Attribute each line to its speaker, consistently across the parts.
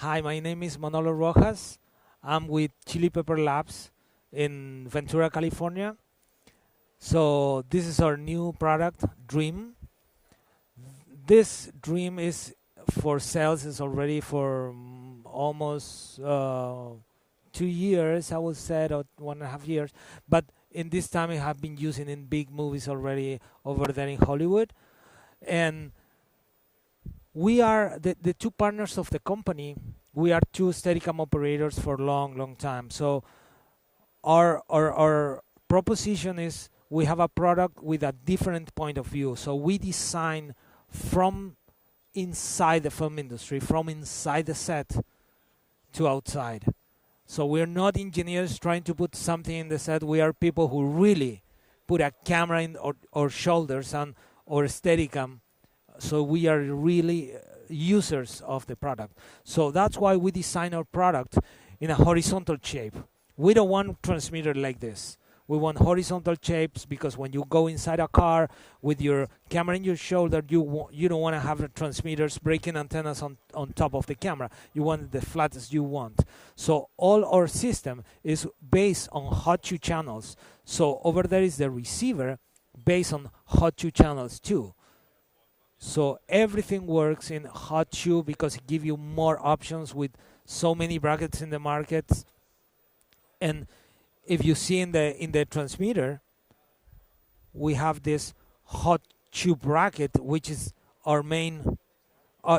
Speaker 1: Hi, my name is Manolo Rojas. I'm with Chilipepperlabs in Ventura, California. So this is our new product, Dream. This Dream is for sales. It's already for almost 2 years, I would say, or 1.5 years. But in this time, I have been using in big movies already over there in Hollywood. And we are the two partners of the company. We are two Steadicam operators for a long time. So our proposition is we have a product with a different point of view. So we design from inside the film industry, from inside the set to outside. So we're not engineers trying to put something in the set. We are people who really put a camera in our shoulders and or Steadicam. So we are really users of the product. So that's why we design our product in a horizontal shape. We don't want transmitter like this. We want horizontal shapes because when you go inside a car with your camera in your shoulder, you don't want to have the transmitters breaking antennas on top of the camera. You want it the flattest you want. So all our system is based on hot shoe channels. So over there is the receiver based on hot shoe channels too. So everything works in hot shoe because it gives you more options with so many brackets in the market. And if you see in the transmitter, we have this hot shoe bracket, which is our main,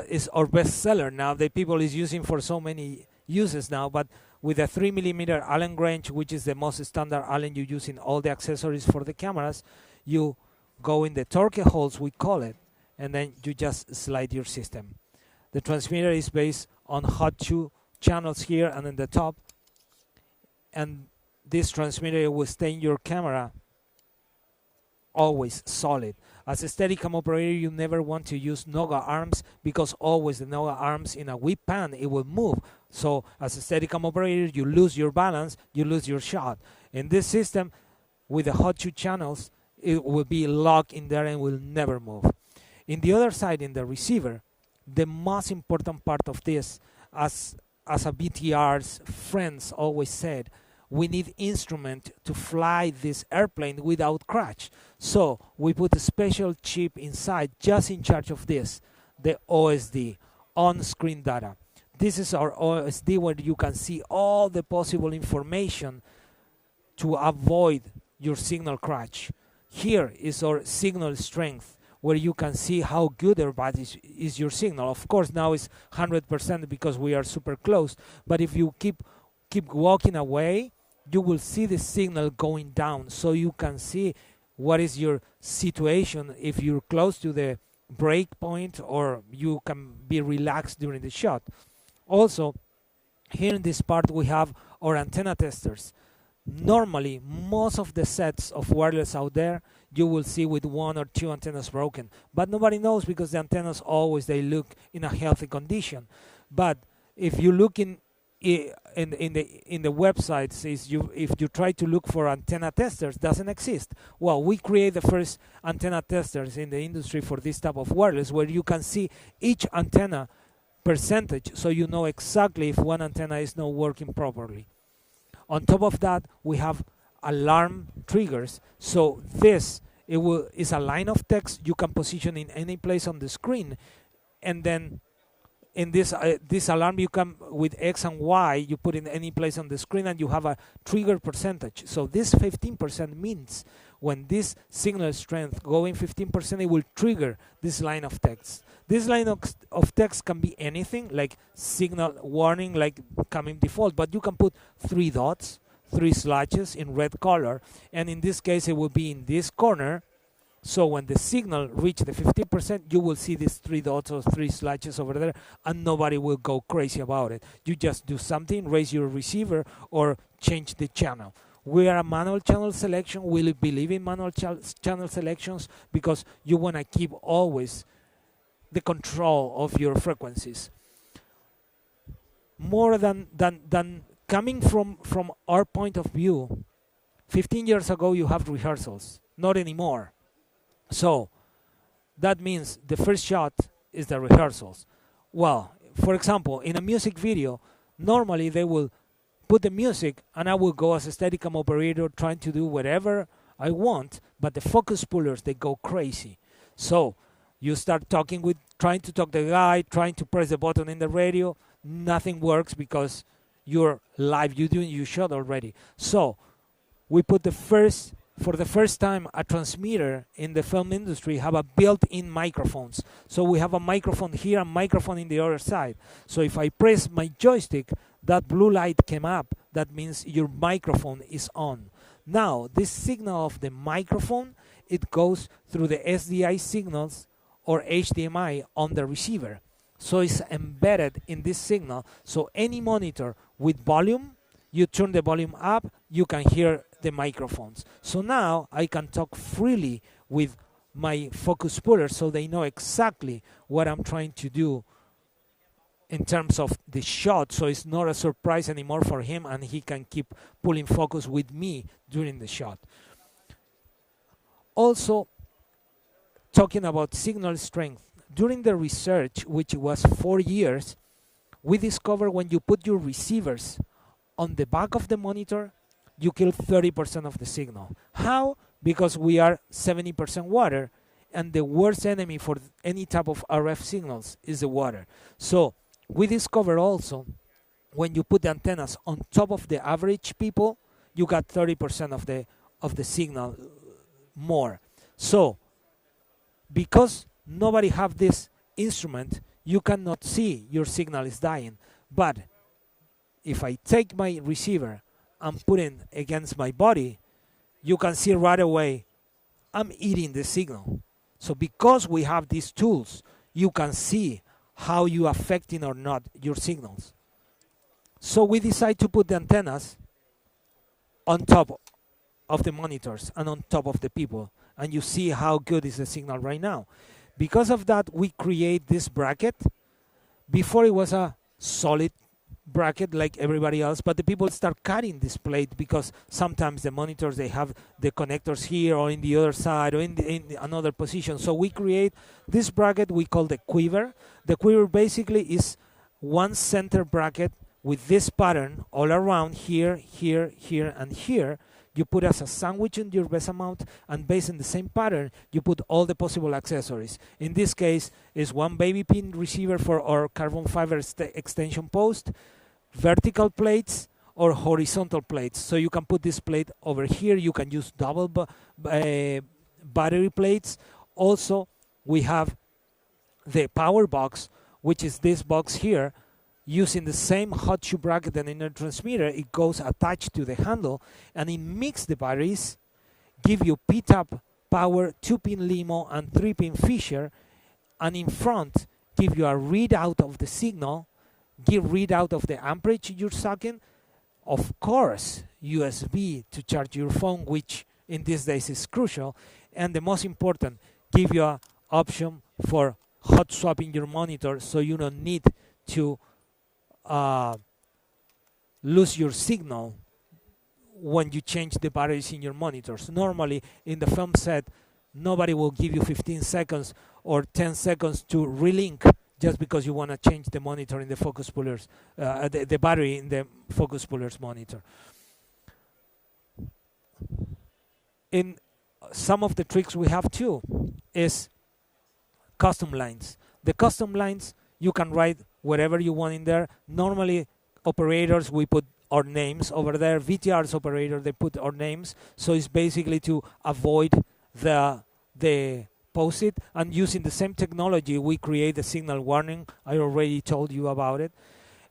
Speaker 1: is our best seller now. The people is using for so many uses now. But with a 3mm Allen wrench, which is the most standard Allen you use in all the accessories for the cameras, you go in the torque holes, we call it, and then you just slide your system. The transmitter is based on hot shoe channels here and in the top. And this transmitter will stay in your camera always solid. As a Steadicam operator, you never want to use Noga arms because always the Noga arms in a whip pan, it will move. So as a Steadicam operator, you lose your balance, you lose your shot. In this system, with the hot shoe channels, it will be locked in there and will never move. In the other side, in the receiver, the most important part of this, as a BTR's friends always said, we need instrument to fly this airplane without crash. So we put a special chip inside just in charge of this, the OSD, on-screen data. This is our OSD where you can see all the possible information to avoid your signal crash. Here is our signal strength, where you can see how good or bad is your signal. Of course, now it's 100% because we are super close. But if you keep walking away, you will see the signal going down. So you can see what is your situation if you're close to the break point or you can be relaxed during the shot. Also, here in this part, we have our antenna testers. Normally, most of the sets of wireless out there, you will see with 1 or 2 antennas broken. But nobody knows because the antennas always, they look in a healthy condition. But if you look in the websites, if you try to look for antenna testers, doesn't exist. Well, we create the first antenna testers in the industry for this type of wireless, where you can see each antenna percentage, so you know exactly if one antenna is not working properly. On top of that, we have alarm triggers. So this is a line of text you can position in any place on the screen, and then in this alarm you can with X and Y you put in any place on the screen and you have a trigger percentage. So this 15% means when this signal strength going 15%, it will trigger this line of text. This line of text can be anything like signal warning, like coming default, but you can put 3 dots, 3 slashes in red color, and in this case it will be in this corner. So when the signal reaches the 15%, you will see these 3 dots or 3 slashes over there, and nobody will go crazy about it. You just do something, raise your receiver, or change the channel. We are a manual channel selection. We believe in manual channel selections because you want to keep always the control of your frequencies. More than coming from our point of view, 15 years ago you have rehearsals. Not anymore. So that means the first shot is the rehearsals. Well, for example, in a music video, normally they will put the music and I will go as a Steadicam operator trying to do whatever I want, but the focus pullers, they go crazy. So you start trying to talk to the guy, trying to press the button in the radio, nothing works because you're live, you're doing your shot already. So we put for the first time, a transmitter in the film industry have a built-in microphones. So we have a microphone here, a microphone in the other side. So if I press my joystick, that blue light came up. That means your microphone is on. Now, this signal of the microphone, it goes through the SDI signals or HDMI on the receiver. So it's embedded in this signal. So any monitor with volume, you turn the volume up, you can hear the microphones. So now I can talk freely with my focus puller so they know exactly what I'm trying to do in terms of the shot. So it's not a surprise anymore for him and he can keep pulling focus with me during the shot. Also, talking about signal strength. During the research, which was 4 years, we discovered when you put your receivers on the back of the monitor, you kill 30% of the signal. How? Because we are 70% water, and the worst enemy for any type of RF signals is the water. So we discovered also when you put the antennas on top of the average people, you got 30% of the signal more. So because nobody have this instrument, you cannot see your signal is dying. But if I take my receiver and put it against my body, you can see right away I'm eating the signal. So because we have these tools, you can see how you affecting or not your signals. So we decide to put the antennas on top of the monitors and on top of the people, and you see how good is the signal right now. Because of that, we create this bracket. Before it was a solid bracket like everybody else, but the people start cutting this plate because sometimes the monitors, they have the connectors here or in the other side or in another position. So we create this bracket we call the quiver. The quiver basically is one center bracket with this pattern all around here, here, here, and here. You put as a sandwich in your VESA mount, and based on the same pattern, you put all the possible accessories. In this case, is one baby pin receiver for our carbon fiber extension post, vertical plates or horizontal plates. So you can put this plate over here. You can use double battery plates. Also, we have the power box, which is this box here. Using the same hot shoe bracket and inner transmitter, it goes attached to the handle, and it mixes the batteries, give you P-tap power, 2-pin LiMo and 3-pin Fisher, and in front give you a readout of the signal, give readout of the amperage you're sucking, of course USB to charge your phone, which in these days is crucial, and the most important, give you an option for hot swapping your monitor, so you don't need to lose your signal when you change the batteries in your monitors. Normally in the film set, nobody will give you 15 seconds or 10 seconds to relink just because you want to change the monitor in the focus pullers, the battery in the focus pullers monitor. In some of the tricks we have too is custom lines. The custom lines, you can write whatever you want in there. Normally, operators, we put our names over there. VTR's operator, they put our names. So it's basically to avoid the post-it. And using the same technology, we create the signal warning. I already told you about it.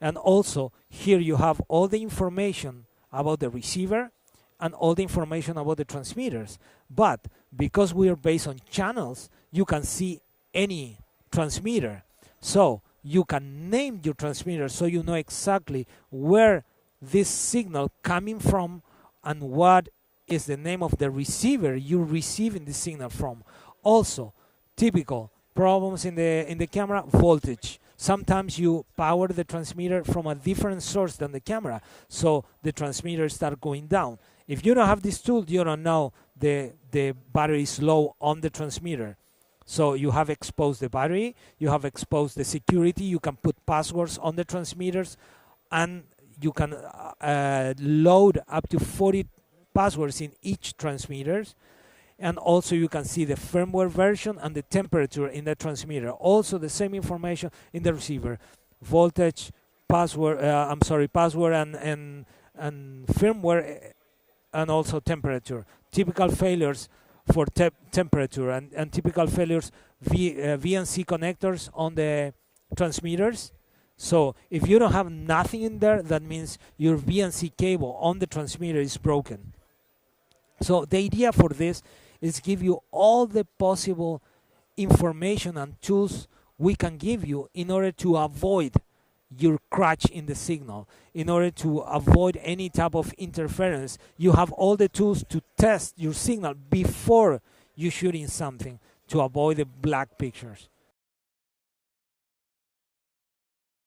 Speaker 1: And also, here you have all the information about the receiver and all the information about the transmitters. But because we are based on channels, you can see any transmitter. So you can name your transmitter so you know exactly where this signal coming from and what is the name of the receiver you're receiving the signal from. Also, typical problems in the camera, voltage. Sometimes you power the transmitter from a different source than the camera, so the transmitter start going down. If you don't have this tool, you don't know the battery is low on the transmitter. So you have exposed the battery, you have exposed the security, you can put passwords on the transmitters, and you can load up to 40 passwords in each transmitters. And also you can see the firmware version and the temperature in the transmitter. Also the same information in the receiver. Voltage, password, password and firmware, and also temperature. Typical failures for temperature and typical failures VNC connectors on the transmitters. So if you don't have nothing in there, that means your VNC cable on the transmitter is broken. So the idea for this is give you all the possible information and tools we can give you in order to avoid your crutch in the signal, in order to avoid any type of interference. You have all the tools to test your signal before you shooting something to avoid the black pictures.